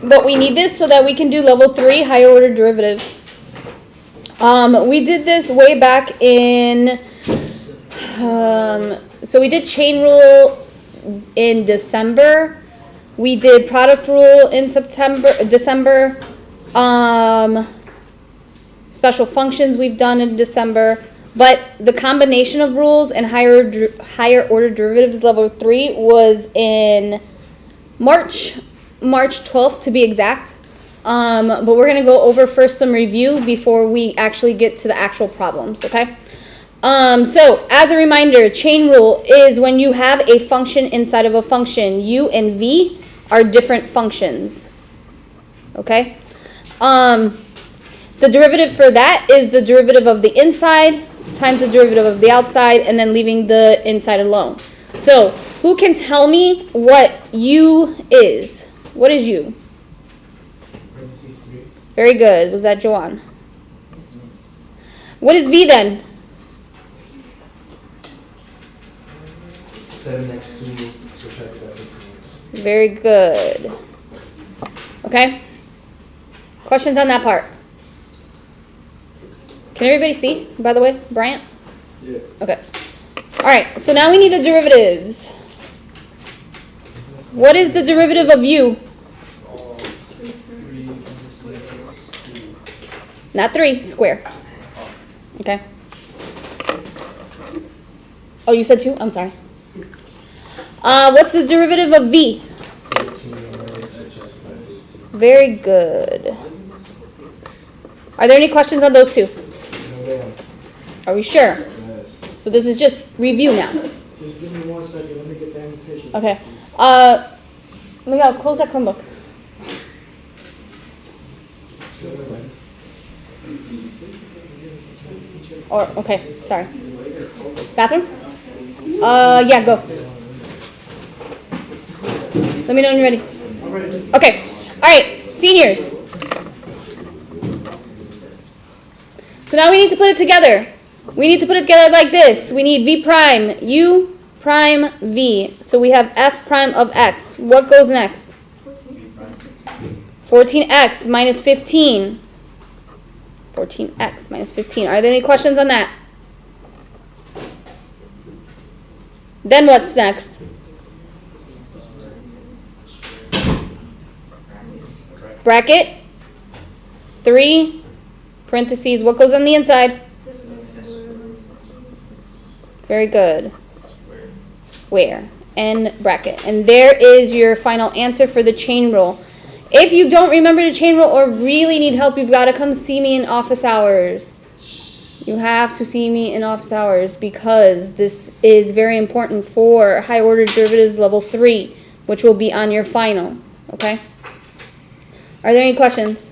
but we need this so that we can do level 3 higher order derivatives. We did this way back in, so we did chain rule in December. We did product rule in December. Special functions we've done in December. But the combination of rules and higher order derivatives level 3 was in March 12th to be exact. But we're going to go over first some review before we actually get to the actual problems, okay? So as a reminder, chain rule is when you have a function inside of a function. U and V are different functions, okay? The derivative for that is the derivative of the inside times the derivative of the outside, and then leaving the inside alone. So, who can tell me what U is? What is U? Very good. Was that Joanne? What is V then? 7x2 subtracted by 15x. Very good. Okay? Questions on that part? Can everybody see, by the way, Bryant? Yeah. Okay. All right, so now we need the derivatives. What is the derivative of U? Not 3, square. Okay. Oh, you said 2? I'm sorry. What's the derivative of V? 15x. Very good. Are there any questions on those two? Are we sure? Yes. So this is just review now. Just give me 1 second, let me get the annotation. Okay. Miguel, close that Chromebook. Or, okay, sorry. Bathroom? Yeah, go. Let me know when you're ready. Okay. All right, seniors. So now we need to put it together. We need to put it together like this. We need V prime, U prime, V. So we have F prime of X. What goes next? 14x minus 15. 14x minus 15. Are there any questions on that? Then what's next? Bracket. 3. Parentheses. What goes on the inside? Very good. Square. And bracket. And there is your final answer for the chain rule. If you don't remember the chain rule or really need help, you've got to come see me in office hours. You have to see me in office hours because this is very important for high order derivatives level 3, which will be on your final. Okay? Are there any questions?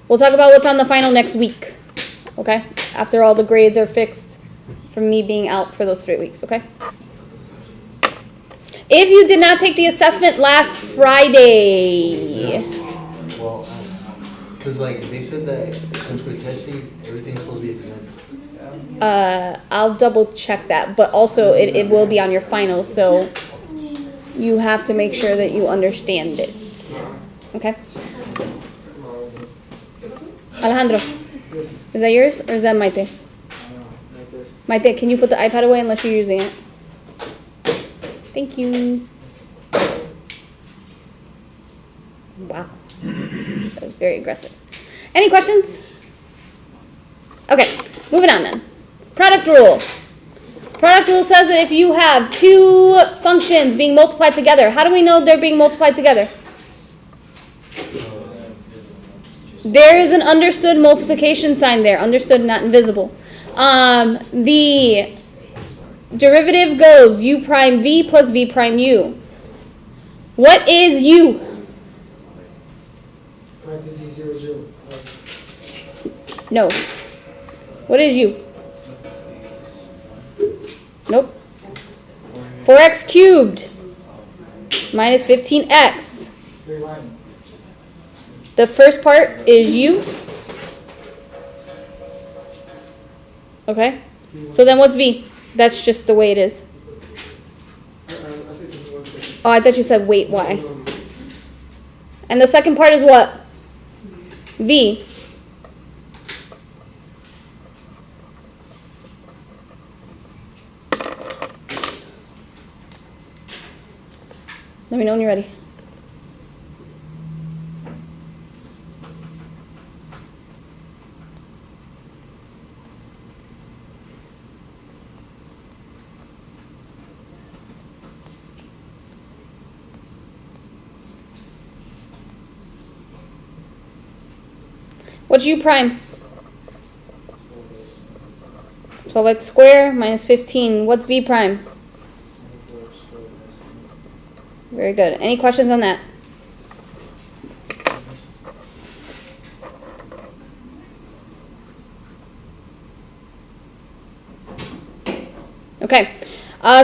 We'll talk about what's on the final next week. Okay? After all the grades are fixed from me being out for those 3 weeks. Okay? If you did not take the assessment last Friday. Well, because like they said that since we're testing, everything's supposed to be exempt. I'll double check that, but also it will be on your final, so you have to make sure that you understand it. Okay? Alejandro, is that yours or is that Maite's? Like this. Maite, can you put the iPad away unless you're using it? Thank you. Wow. That was very aggressive. Any questions? Okay, moving on then. Product rule. Product rule says that if you have two functions being multiplied together, how do we know they're being multiplied together? There is an understood multiplication sign there. Understood, not invisible. The derivative goes u prime v plus v prime u. What is u? Parentheses 0, 0. No. What is u? Nope. 4x cubed minus 15x. Straight line. The first part is u. Okay. So then what's v? That's just the way it is. I said just 1 second. Oh, I thought you said wait, why? And the second part is what? V. Let me know when you're ready. What's u prime? 12x squared minus 15. What's v prime? Very good. Any questions on that? Okay,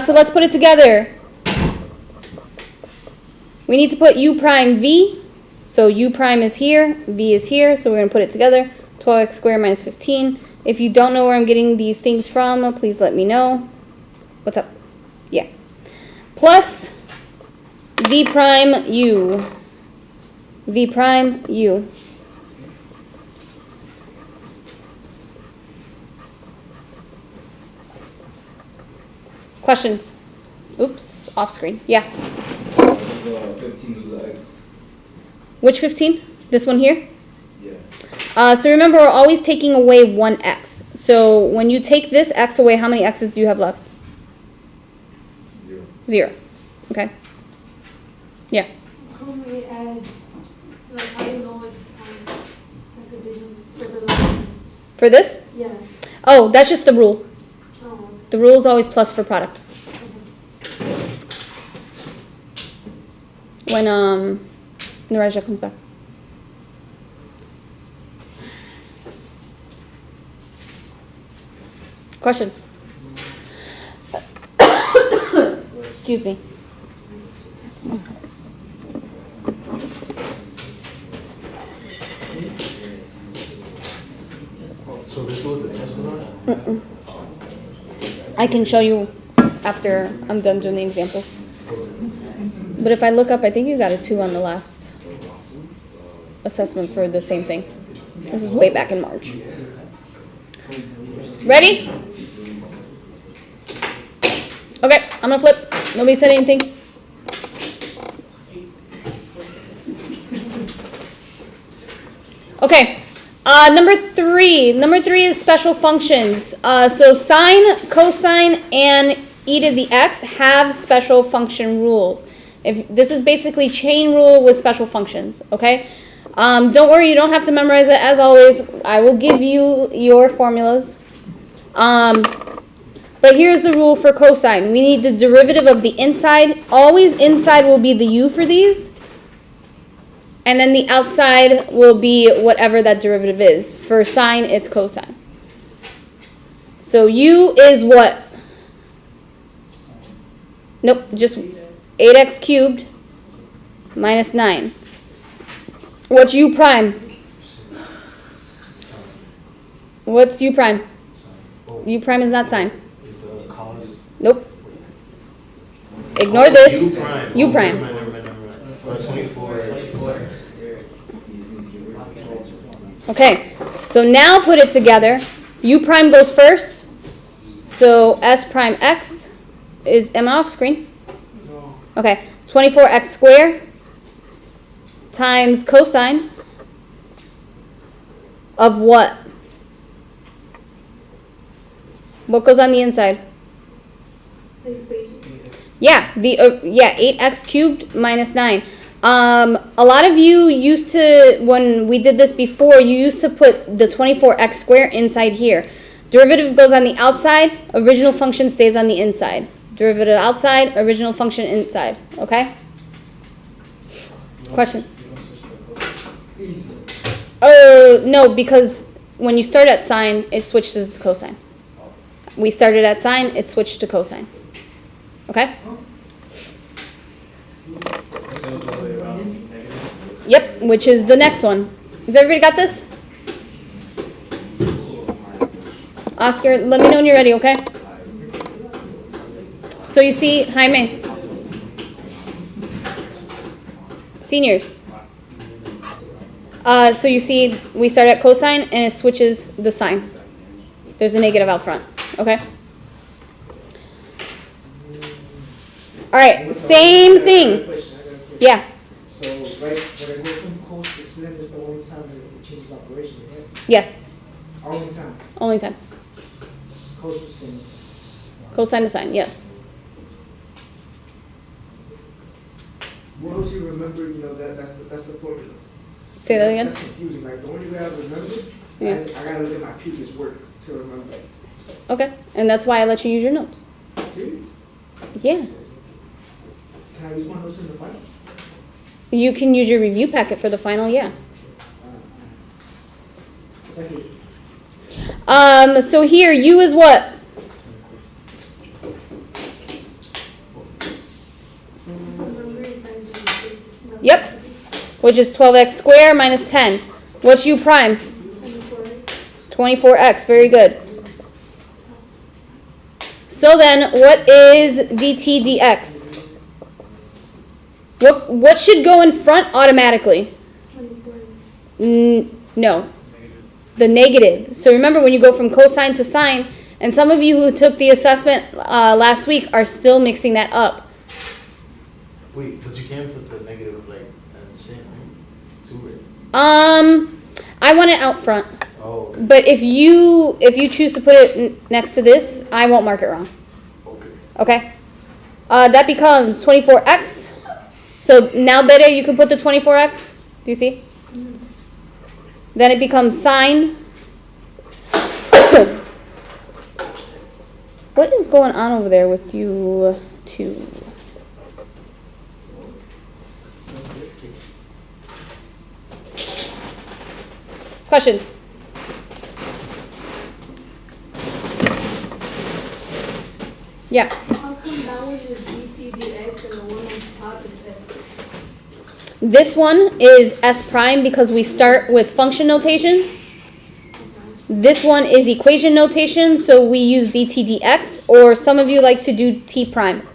so let's put it together. We need to put u prime v. So u prime is here, v is here, so we're going to put it together. 12x squared minus 15. If you don't know where I'm getting these things from, please let me know. What's up? Yeah. Plus v prime u. V prime u. Questions? Oops, off screen. Yeah. 15 was the X. Which 15? This one here? Yeah. So remember, we're always taking away one x. So when you take this x away, how many x's do you have left? 0. 0. Okay. Yeah. How many adds, like, I don't know it's, like a digit for the last, For this? yeah, Oh, that's just the rule. oh, The rule is always plus for product. When Naraja comes back. Questions? Excuse me. So this is what the test is on? I can show you after I'm done doing the examples. But if I look up, I think you got a 2 on the last assessment for the same thing. This is way back in March. Ready? Okay, I'm gonna flip. Nobody said anything. Okay, number three. Number 3 is special functions. So sine, cosine, and e to the x have special function rules. If this is basically chain rule with special functions, okay? Don't worry, you don't have to memorize it. As always, I will give you your formulas. But here's the rule for cosine. We need the derivative of the inside. Always inside will be the u for these. And then the outside will be whatever that derivative is. For sine, it's cosine. So u is what? Nope, just 8x cubed minus 9. What's u prime? What's u prime? U prime is not sine. It's a cos. Nope. Ignore this. U prime. U prime. Never mind. 24. Okay, so now put it together. U prime goes first. So s prime x is, am I off screen? No. Okay, 24x squared times cosine of what? What goes on the inside? the equation. Yeah, 8x cubed minus 9. A lot of you used to, when we did this before, you used to put the 24x squared inside here. Derivative goes on the outside, original function stays on the inside. Derivative outside, original function inside, okay? Question? Easy. Oh, no, because when you start at sine, it switches to cosine. We started at sine, it switched to cosine. Okay? Yep, which is the next one. Has everybody got this? Oscar, let me know when you're ready, okay? So you see, Jaime. Seniors. So you see, we start at cosine and it switches the sign. There's a negative out front, okay? All right, same thing. Yeah, So, right, when it goes from coast to sin, is the only time that it changes operation, right? yes, Only time, only time. coast to sin. Cosine to sine, yes. What else you remember, you know, that's the formula. Say that again? That's confusing, like, the only way I remember it, Yeah. is I gotta look at my previous work to remember it. Okay, and that's why I let you use your notes. Really? Yeah. Can I use my notes in the final? You can use your review packet for the final, yeah. That's it. So here, U is what? Yep. Which is 12x squared minus 10. What's U prime? 24x, very good. So then, what is dt dx? What should go in front automatically? No. The negative. So remember when you go from cosine to sine, and some of you who took the assessment last week are still mixing that up. Wait, but you can't put the negative like at the same, right? Two, right? I want it out front. Oh, okay. But if you choose to put it next to this, I won't mark it wrong. Okay. Okay? That becomes 24x. So now, Bede, you can put the 24x. Do you see? Then it becomes sine. What is going on over there with you two? Questions? Yeah. How come that one is dt dx and the one on top is s? This one is s prime because we start with function notation. This one is equation notation, so we use dt dx, or some of you like to do t prime.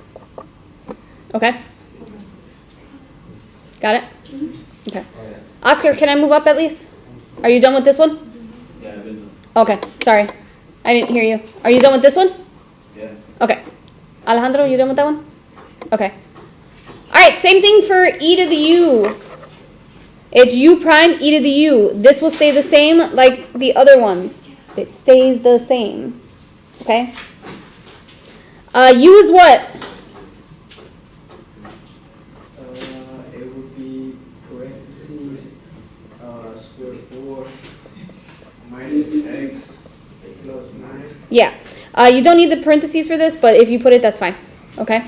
Okay? Got it? Okay. Oscar, can I move up at least? Are you done with this one? Yeah, I've been. Okay, sorry. I didn't hear you. Are you done with this one? Yeah. Okay. Alejandro, you done with that one? Okay. Alright, same thing for e to the u. It's u prime e to the u. This will stay the same like the other ones. It stays the same. Okay? U is what? It would be parentheses, square 4 minus x plus 9. Yeah. You don't need the parentheses for this, but if you put it, that's fine. Okay?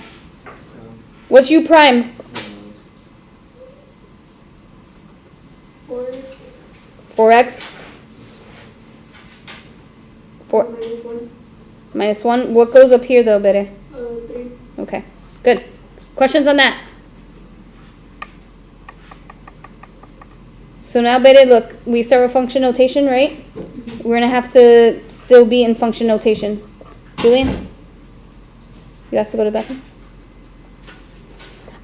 What's u prime? 4x. 4 minus 1, minus 1. What goes up here though, Bere? 3. Okay, good. Questions on that? So now, Bere, look, we start with function notation, right? We're going to have to still be in function notation. Julian? You have to go to the bathroom?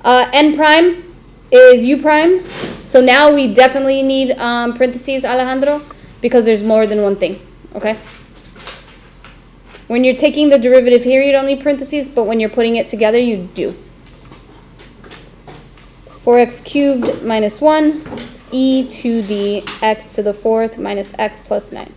N prime is u prime. So now we definitely need parentheses, Alejandro, because there's more than one thing, okay? When you're taking the derivative here, you don't need parentheses, but when you're putting it together, you do. 4x cubed minus 1, e to the x to the 4th minus x plus 9.